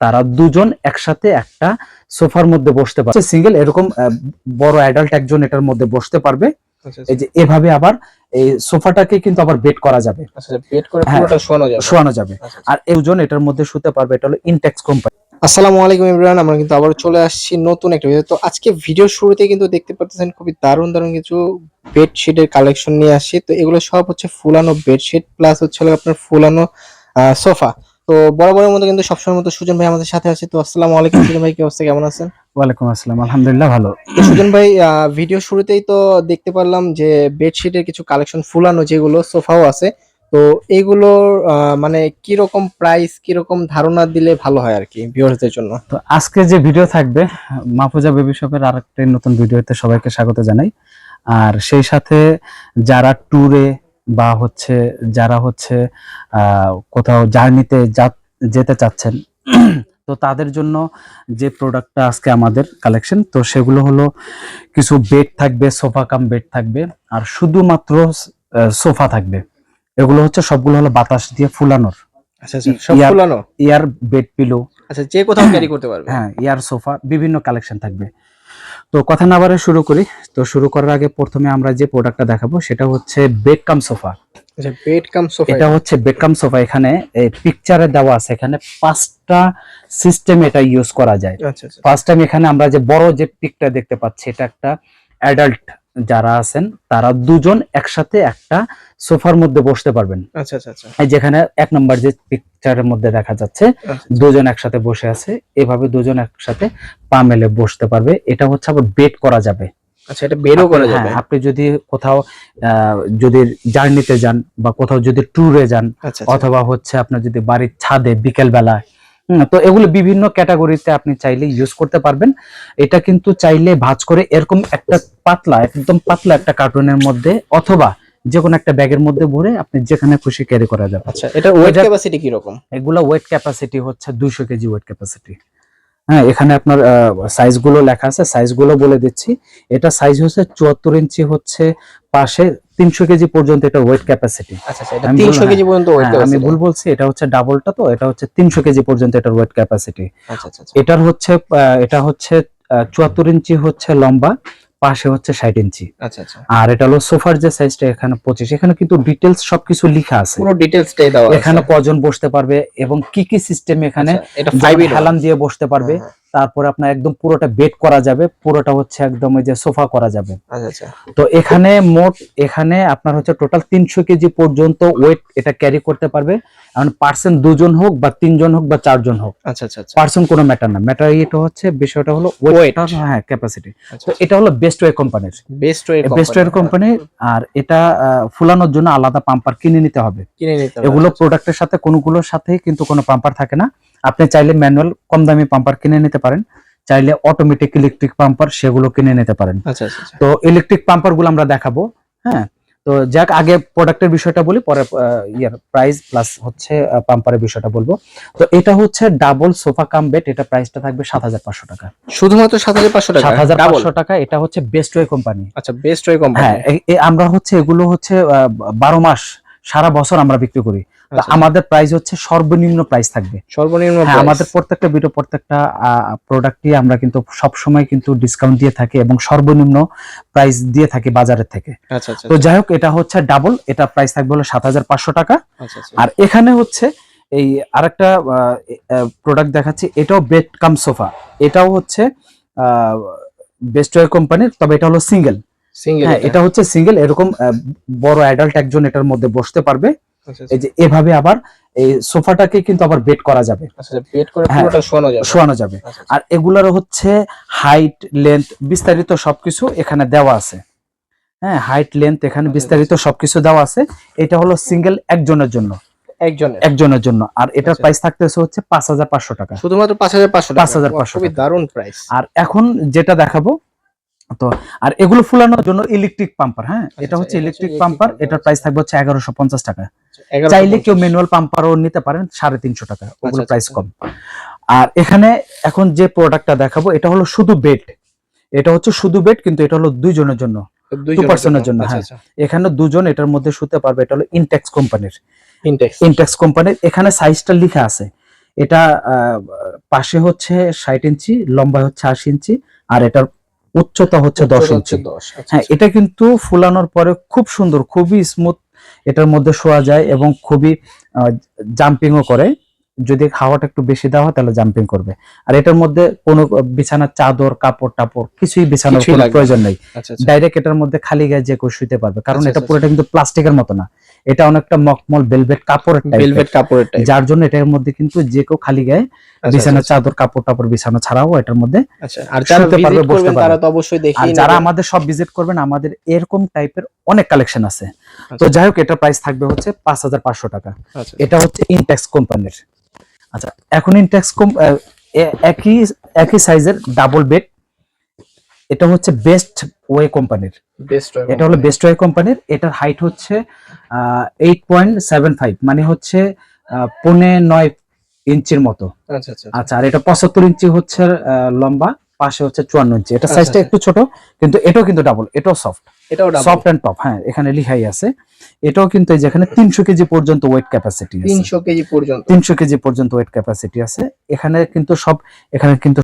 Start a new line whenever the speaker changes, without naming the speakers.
তারা দুজন একসাথে একটা সোফার মধ্যে বসতে পারবে। সিঙ্গেল এরকম বড় অ্যাডাল্ট একজন এটার মধ্যে বসতে পারবে। এই যে এভাবে আবার এই সোফাটাকে কিন্তু আবার বেড করা যাবে।
আচ্ছা, বেড করে পুরোটা
শোয়ানো যাবে। আর দুজন এটার মধ্যে শুতে পারবে। এটা হলো ইনটেক্স কোম্পানি।
আসসালামু আলাইকুম এভরিওয়ান, আমরা কিন্তু আবার চলে আসছি নতুন একটা ভিডিও। তো আজকে ভিডিওর শুরুতে কিন্তু দেখতে পাচ্ছেন খুবই দারুণ দারুণ কিছু বেডশিটের কালেকশন নিয়ে আসছি। তো এগুলো সব হচ্ছে ফুলানো বেডশিট প্লাস হচ্ছে আপনার ফুলানো সোফা। তো বরাবরের মতো কিন্তু সবসময়ের মতো সুজন ভাই আমাদের সাথে আছে। তো আসসালামু আলাইকুম সুজন ভাই, কি অবস্থা, কেমন আছেন?
ওয়ালাইকুম আসসালাম, আলহামদুলিল্লাহ ভালো।
তো সুজন ভাই, ভিডিও শুরুতেই তো দেখতে পারলাম যে বেডশিটের কিছু কালেকশন ফুলানো, যেগুলো সোফাও আছে। তো এইগুলোর মানে কিরকম প্রাইস, কিরকম ধারণা দিলে ভালো হয় আর কি ভিউয়ারদের জন্য?
তো আজকে যে ভিডিও থাকবে মাহফুজা বেবি শপের আরেকটা নতুন ভিডিওতে সবাইকে স্বাগত জানাই। আর সেই সাথে যারা ট্যুরে বা হচ্ছে যারা হচ্ছে কোথাও জার্নিতে যেতে চাচ্ছেন তো তাদের জন্য যে প্রোডাক্টটা আজকে আমাদের কালেকশন, তো সেগুলো হলো কিছু বেড থাকবে, সোফা কাম বেড থাকবে, আর শুধুমাত্র সোফা থাকবে। এগুলো হচ্ছে সবগুলো হলো বাতাস দিয়ে ফুলানোর।
আচ্ছা আচ্ছা, সব ফুলানো
ইয়ার বেড পিলো।
আচ্ছা, যে কোথাও ক্যারি করতে পারবে।
হ্যাঁ, ইয়ার সোফা, বিভিন্ন কালেকশন থাকবে। তো কথা না বাড়ে শুরু করি। তো শুরু করার আগে প্রথমে আমরা যে প্রোডাক্টটা দেখাবো সেটা হচ্ছে বেড কাম সোফা।
আচ্ছা, বেড কাম সোফা।
এটা হচ্ছে বেড কাম সোফা। এখানে এই পিকচারে দেওয়া আছে, এখানে 5টা সিস্টেম এটা ইউজ করা যায়।
আচ্ছা আচ্ছা,
ফার্স্ট টাইম এখানে আমরা যে বড় যে পিকটা দেখতে পাচ্ছি, এটা একটা অ্যাডাল্ট যারা আছেন তারা দুজন একসাথে একটা সোফার মধ্যে বসতে পারবেন।
আচ্ছা আচ্ছা আচ্ছা,
এই যেখানে 1 নম্বর যে পিকচারের মধ্যে দেখা যাচ্ছে দুজন একসাথে বসে আছে, এভাবে দুজন একসাথে পা মেলে বসতে পারবে। এটা হচ্ছে আবার বেড করা যাবে।
আচ্ছা, এটা বেডও করা যাবে।
আপনি যদি কোথাও যদি জার্নিতে যান বা কোথাও যদি ট্যুরে যান, অথবা হচ্ছে আপনার যদি বাড়ির ছাদে বিকেল বেলা, তো এগুলো বিভিন্ন ক্যাটাগরিতে আপনি চাইলে ইউজ করতে পারবেন। এটা কিন্তু চাইলে ভাঁজ করে এরকম একটা পাতলা, একদম পাতলা একটা কার্টুনের মধ্যে অথবা যে কোনো একটা ব্যাগের মধ্যে ভরে আপনি যেখানে খুশি ক্যারি করা যাবে।
আচ্ছা, এটা ওয়েট ক্যাপাসিটি কি রকম?
এগুলো ওয়েট ক্যাপাসিটি হচ্ছে 200 কেজি ওয়েট ক্যাপাসিটি। হ্যাঁ, এখানে আপনার সাইজগুলো লেখা আছে, সাইজগুলো বলে দিচ্ছি। এটা সাইজ হচ্ছে 74 ইঞ্চি, হচ্ছে পাশে 300 কেজি পর্যন্ত এটা ওয়েট ক্যাপাসিটি।
আচ্ছা আচ্ছা, এটা 300 কেজি পর্যন্ত ওয়েট ক্যাপাসিটি।
আমি ভুল বলছি, এটা হচ্ছে ডাবলটা, তো এটা হচ্ছে 300 কেজি পর্যন্ত এটার ওয়েট ক্যাপাসিটি।
আচ্ছা আচ্ছা,
এটার হচ্ছে এটা হচ্ছে 74 ইঞ্চি হচ্ছে লম্বা, পাশে হচ্ছে 60 ইঞ্চি।
আচ্ছা আচ্ছা,
আর এটা হলো সোফার যে সাইজটা, এখানে 25। এখানে কিন্তু ডিটেইলস সবকিছু লেখা আছে,
পুরো ডিটেইলসটাই দেওয়া আছে।
এখানে কজন বসতে পারবে এবং কি কি সিস্টেম এখানে।
এটা 5
হেলান দিয়ে বসতে পারবে। তারপরে আপনার একদম পুরোটা বেড করা যাবে, পুরোটা হচ্ছে একদম ওই যে সোফা করা যাবে।
আচ্ছা আচ্ছা,
তো এখানে মোট এখানে আপনার হচ্ছে টোটাল 300 কেজি পর্যন্ত ওয়েট এটা ক্যারি করতে পারবে। এখন পার্সন দুজন হোক বা তিনজন হোক বা চারজন হোক,
আচ্ছা আচ্ছা,
পার্সন কোনো ম্যাটার না। ম্যাটার এটা হচ্ছে, বিষয়টা হলো ওয়েট, হ্যাঁ, ক্যাপাসিটি। তো এটা হলো বেস্ট ওয়ে কোম্পানির, বেস্ট ওয়ে কোম্পানির। আর এটা ফুলানোর জন্য আলাদা পাম্পার কিনে নিতে হবে। এগুলো প্রোডাক্টের সাথে কোনগুলোর সাথে কিন্তু কোনো পাম্পার থাকে না। আপনি চাইলে ম্যানুয়াল কম দামি পাম্পার কিনে নিতে পারেন, চাইলে অটোমেটিক ইলেকট্রিক পাম্পার সেগুলো কিনে নিতে পারেন।
আচ্ছা আচ্ছা,
তো ইলেকট্রিক পাম্পার গুলো আমরা দেখাবো। হ্যাঁ, তো যাক আগে প্রোডাক্টের বিষয়টা বলি, পরে ইয়ার প্রাইস প্লাস হচ্ছে পাম্পারের বিষয়টা বলবো। তো এটা হচ্ছে ডাবল সোফা কাম বেড। এটা প্রাইসটা থাকবে 7500 টাকা,
শুধুমাত্র 7500 টাকা।
7500 টাকা। এটা হচ্ছে বেস্ট ওয়ে কোম্পানি।
আচ্ছা, বেস্ট ওয়ে কোম্পানি।
হ্যাঁ, আমরা হচ্ছে এগুলো হচ্ছে 12 মাস সারা বছর আমরা বিক্রি করি। তো আমাদের প্রাইস হচ্ছে সর্বনিম্ন প্রাইস থাকবে, সর্বনিম্ন। আমাদের প্রত্যেকটা ভিডিও, প্রত্যেকটা প্রোডাক্টই আমরা কিন্তু সব সময় কিন্তু ডিসকাউন্ট দিয়ে থাকি এবং সর্বনিম্ন প্রাইস দিয়ে থাকি বাজারের থেকে।
আচ্ছা আচ্ছা,
তো যাই হোক, এটা হচ্ছে ডাবল, এটা প্রাইস থাকবে হলো 7500 টাকা।
আচ্ছা আচ্ছা,
আর এখানে হচ্ছে এই আরেকটা প্রোডাক্ট দেখাচ্ছি, এটাও বেড কাম সোফা। এটাও হচ্ছে বেস্ট ওয়ে কোম্পানির, তবে এটা হলো সিঙ্গেল। হ্যাঁ, এটা হচ্ছে সিঙ্গেল। এরকম বড় অ্যাডাল্ট একজন এটার মধ্যে বসতে পারবে। এই যে এভাবে আবার এই সোফাটাকে কিন্তু আবার বেড করা যাবে।
আচ্ছা, বেড করে পুরোটা
শোয়ানো যাবে। আর এগুলোর হচ্ছে হাইট, লেন্থ, বিস্তারিত সবকিছু এখানে দেওয়া আছে। হ্যাঁ, হাইট, লেন্থ এখানে বিস্তারিত সবকিছু দেওয়া আছে। এটা হলো সিঙ্গেল একজনের জন্য, একজনের জন্য। আর এটার প্রাইস থাকতেছে হচ্ছে 5500 টাকা,
শুধুমাত্র 5500 টাকা।
5500,
খুবই দারুণ প্রাইস।
আর এখন যেটা দেখাবো, তো আর এগুলো ফুলানোর জন্য ইলেকট্রিক পাম্পার। হ্যাঁ, এটা হচ্ছে ইলেকট্রিক পাম্পার। এটার প্রাইস থাকবে হচ্ছে 1150 টাকা। চাইলে কেউ ম্যানুয়াল পাম্পারও নিতে পারেন 350 টাকা, ওগুলো প্রাইস কম। আর এখানে এখন যে প্রোডাক্টটা দেখাবো, এটা হলো শুধু বেড। এটা হচ্ছে শুধু বেড, কিন্তু এটা হলো দুইজনের জন্য, 2 পার্সনের জন্য। হ্যাঁ, এখানে দুজন এটার মধ্যে শুতে পারবে। এটা হলো ইনটেক্স কোম্পানির, ইনটেক্স কোম্পানির। এখানে সাইজটা লেখা আছে, এটা পাশে হচ্ছে 60 ইঞ্চি, লম্বা হচ্ছে 80 ইঞ্চি, আর এটার উচ্চতা হচ্ছে 10 ইঞ্চি।
10। আচ্ছা
হ্যাঁ, এটা কিন্তু ফুলানোর পরে খুব সুন্দর, খুবই স্মুথ এটার মধ্যে শোয়া যায় এবং খুবই জাম্পিংও করে। যদি হাওয়াটা একটু বেশি দেওয়া হয় তাহলে জাম্পিং করবে। আর এটার মধ্যে কোনো বিছানার চাদর, কাপড় টাপড় কিছুই বিছানোর
কিছুই
কোনো
লাগবে না।
প্রয়োজন নেই।
আচ্ছা আচ্ছা
ডাইরেক্ট এটার মধ্যে খালি গায়ে যে কেউ শুতে পারবে, কারণ
আচ্ছা,
এটা
আচ্ছা,
পুরোটা কিন্তু প্লাস্টিকের মতো না, এটা অনেকটা মখমল ভেলভেট কাপড়ের টাইপের,
ভেলভেট কাপড়ের টাইপ।
যার জন্য এটার মধ্যে কিন্তু যে কেউ খালি গায়ে
আচ্ছা
বিছানার
আচ্ছা
চাদর, কাপড় টাপড় বিছানো ছাড়াও এটার মধ্যে
আচ্ছা। আর যারা
শুতে পারবে,
ভিজিট
বসতে
করবেন
পারবে।
তারা তো অবশ্যই
আর
দেখেই
যারা
নেবেন।
আমাদের সব ভিজিট করবেন, আমাদের এরকম টাইপের অনেক কালেকশন আছে। তো
আচ্ছা
যাই হোক, এটার প্রাইস থাকবে হচ্ছে 5500 টাকা।
আচ্ছা
এটা হচ্ছে ইনটেক্স কোম্পানির। আচ্ছা, এখন ইনটেক্স একই একই সাইজের ডাবল বেড, এটা হচ্ছে বেস্ট ওয়ে কোম্পানির।
বেস্ট
এটা হলো বেস্ট ওয়ে কোম্পানির। এটার হাইট হচ্ছে 8.75, মানে হচ্ছে 9.5 ইঞ্চির মতো।
আচ্ছা আচ্ছা
আচ্ছা, আর এটা 75 ইঞ্চি হচ্ছে লম্বা, পাশে হচ্ছে 54 ইঞ্চি। এটা
আচ্ছা,
সাইজটা
আচ্ছা।
একটু ছোট, কিন্তু এটাও কিন্তু ডাবল, এটাও সফট,
এটাও ডাবল।
Soft and top. হ্যাঁ, এখানে লিখাই আছে। এটাও কিন্তু এই যেখানে 300 কেজি পর্যন্ত ওয়েট ক্যাপাসিটি আছে,
300 কেজি পর্যন্ত।
300 কেজি পর্যন্ত ওয়েট ক্যাপাসিটি আছে। এখানে কিন্তু